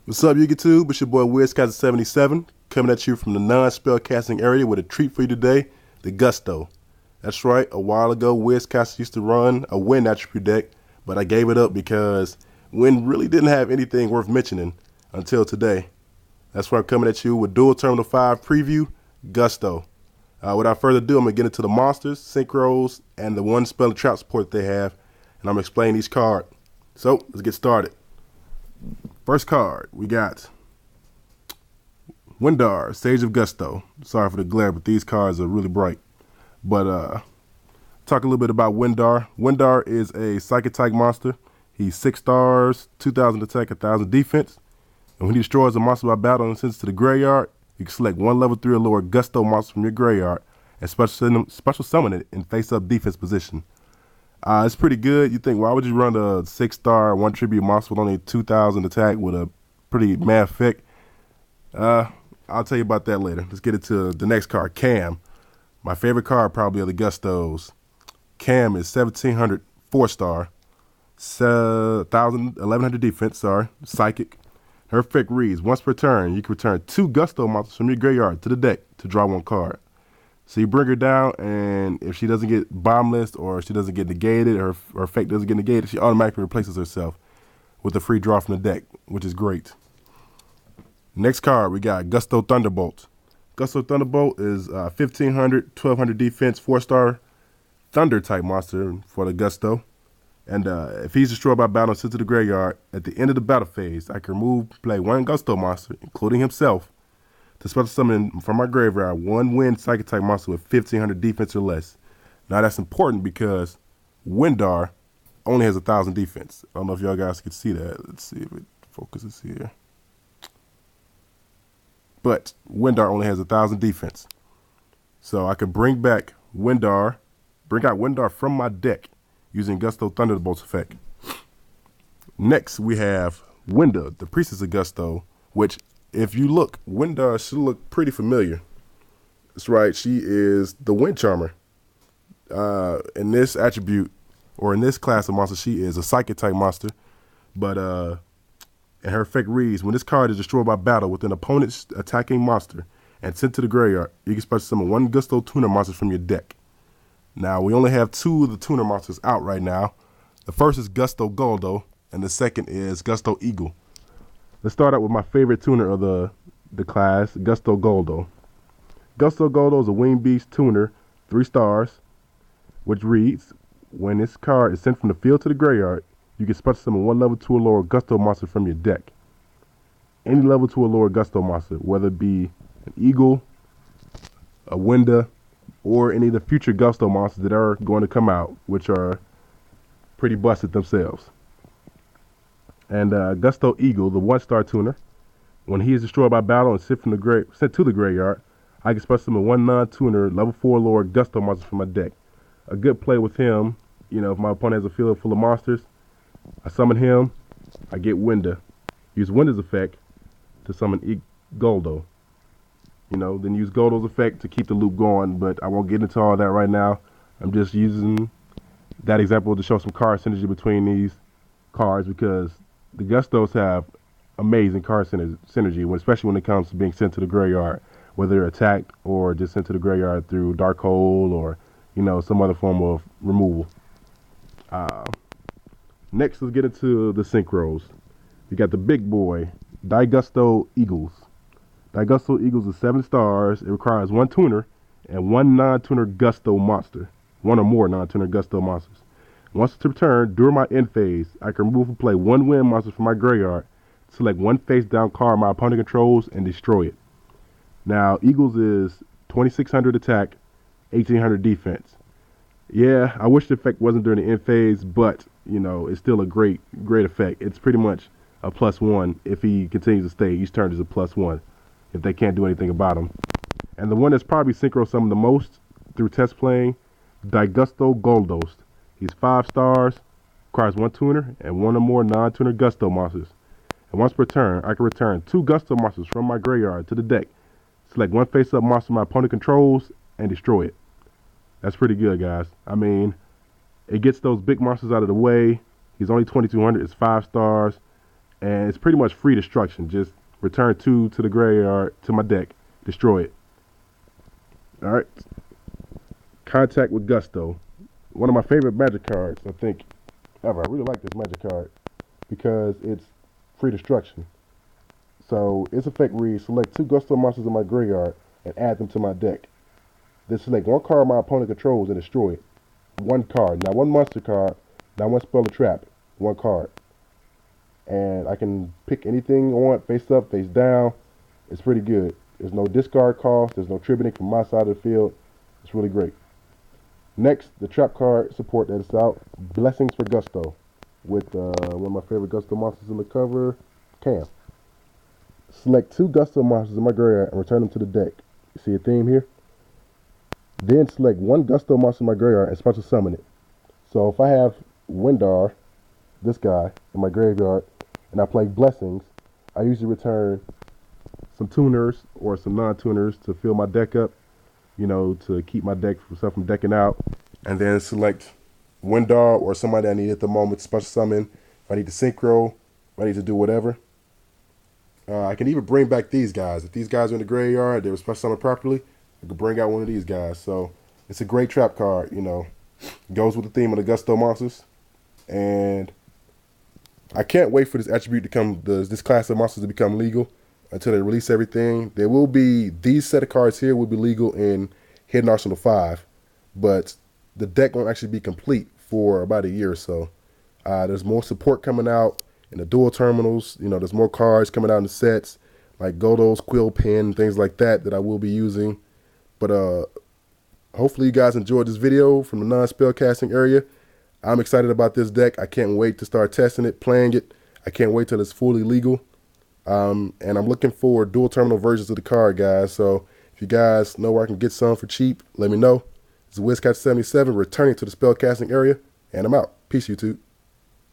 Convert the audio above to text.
What's up, YouTube? It's your boy WizCast77 coming at you from the non-spellcasting area with a treat for you today, the Gusto. That's right, a while ago WizCast used to run a wind attribute deck, but I gave it up because wind really didn't have anything worth mentioning until today. That's why I'm coming at you with Dual Terminal 5 preview, Gusto. Without further ado, I'm going to get into the monsters, synchros, and the one spell and trap support that they have, and I'm going to explain each card. So, let's get started. First card, we got Windar, Sage of Gusto. Sorry for the glare, but these cards are really bright. But talk a little bit about Windar. Windar is a psychic type monster. He's 6 stars, 2,000 attack, 1,000 defense. And when he destroys a monster by battle and sends it to the graveyard, you can select one level 3 or lower Gusto monster from your graveyard and special summon it in face-up defense position. It's pretty good. You think, why would you run a 6-star, 1 tribute monster with only 2,000 attack with a pretty mad effect? I'll tell you about that later. Let's get into the next card, Cam. My favorite card probably of the Gustos. Cam is 1,700, 4-star, 1,100 defense, psychic. Her effect reads, once per turn, you can return 2 Gusto monsters from your graveyard to the deck to draw 1 card. So you bring her down, and if she doesn't get bombless or she doesn't get negated, or her effect doesn't get negated, she automatically replaces herself with a free draw from the deck, which is great. Next card, we got Gusto Thunderbolt. Gusto Thunderbolt is 1,500, 1,200 defense, 4-star thunder type monster for the Gusto. And if he's destroyed by battle and sent to the graveyard, at the end of the battle phase, I can play 1 Gusto monster, including himself, to special summon from my graveyard 1 wind psychic type monster with 1,500 defense or less. Now that's important because Windar only has 1,000 defense. I don't know if y'all guys can see that. Let's see if it focuses here. But Windar only has 1,000 defense. So I could bring out Windar from my deck using Gusto Thunderbolt's effect. Next we have Winda, the Priestess of Gusto, which if you look, Windar should look pretty familiar. That's right, she is the Wind Charmer. In this attribute, or in this class of monster, she is a psychic type monster. But and her effect reads, when this card is destroyed by battle with an opponent's attacking monster and sent to the graveyard, you can special summon 1 Gusto tuner monster from your deck. Now, we only have 2 of the tuner monsters out right now. The first is Gusto Goldo, and the second is Gusto Eagle. Let's start out with my favorite tuner of the class, Gusto Goldo. Gusto Goldo is a winged beast tuner, 3 stars, which reads, when this card is sent from the field to the graveyard, you can special summon 1 level 2 or lower Gusto monster from your deck. Any level 2 or lower Gusto monster, whether it be an Eagle, a Winda, or any of the future Gusto monsters that are going to come out, which are pretty busted themselves. And Gusto Eagle, the 1-star tuner, when he is destroyed by battle and sent to the graveyard, I can special summon 1 non-tuner, level 4 lower Gusto monster from my deck. A good play with him, you know, if my opponent has a field full of monsters, I summon him, I get Winda. Use Winda's effect to summon Goldo. You know, then use Goldo's effect to keep the loop going, but I won't get into all that right now. I'm just using that example to show some card synergy between these cards because the Gustos have amazing card synergy, especially when it comes to being sent to the graveyard, whether they're attacked or just sent to the graveyard through Dark Hole or, you know, some other form of removal. Next, let's get into the synchros. You got the big boy, Gusto Eagles. Gusto Eagles is 7 stars. It requires 1 tuner and 1 non-tuner Gusto monster. 1 or more non-tuner Gusto monsters. Once it's returned, during my end phase, I can remove and play 1 wind monster from my graveyard, select 1 face-down card my opponent controls, and destroy it. Now, Eagles is 2,600 attack, 1,800 defense. Yeah, I wish the effect wasn't during the end phase, but, you know, it's still a great effect. It's pretty much a +1 if he continues to stay. Each turn is a +1 if they can't do anything about him. And the one that's probably synchro summoned the most through test playing, Gusto Goldos. He's 5 stars, requires 1 tuner and 1 or more non-tuner Gusto monsters. And once per turn, I can return 2 Gusto monsters from my graveyard to the deck, select 1 face-up monster my opponent controls, and destroy it. That's pretty good, guys. I mean, it gets those big monsters out of the way. He's only 2,200. It's 5 stars. And it's pretty much free destruction. Just return 2 to the graveyard, to my deck, destroy it. All right. Contact with Gusto. One of my favorite Magic cards, I think, ever. I really like this Magic card because it's free destruction. So its effect reads, select 2 Gusto monsters in my graveyard and add them to my deck. Then select 1 card my opponent controls and destroy it. 1 card, not 1 monster card, not 1 spell or trap, 1 card. And I can pick anything I want, face up, face down. It's pretty good. There's no discard cost, there's no tributing from my side of the field. It's really great. Next, the trap card support that is out, Blessings for Gusto, with one of my favorite Gusto monsters in the cover, Cam. Select 2 Gusto monsters in my graveyard and return them to the deck. You see a theme here? Then select 1 Gusto monster in my graveyard and special summon it. So if I have Windar, this guy, in my graveyard, and I play Blessings, I usually return some tuners or some non-tuners to fill my deck up, you know, to keep my deck from decking out. And then select Windar or somebody I need at the moment, special summon. If I need to Synchro, if I need to do whatever. I can even bring back these guys. If these guys are in the graveyard, they were special summoned properly, I could bring out one of these guys. So it's a great trap card, you know. Goes with the theme of the Gusto monsters. And I can't wait for this attribute to come, this class of monsters to become legal until they release everything. There will be, these set of cards here will be legal in Hidden Arsenal 5, but the deck won't actually be complete for about a year or so. There's more support coming out in the dual terminals. You know, there's more cards coming out in the sets, like Godo's Quill Pen, things like that I will be using. But hopefully you guys enjoyed this video from the non-spellcasting area. I'm excited about this deck. I can't wait to start testing it, playing it. I can't wait till it's fully legal. And I'm looking for dual terminal versions of the card, guys. So if you guys know where I can get some for cheap, let me know. It's WizCat77 returning to the spellcasting area, and I'm out. Peace, YouTube.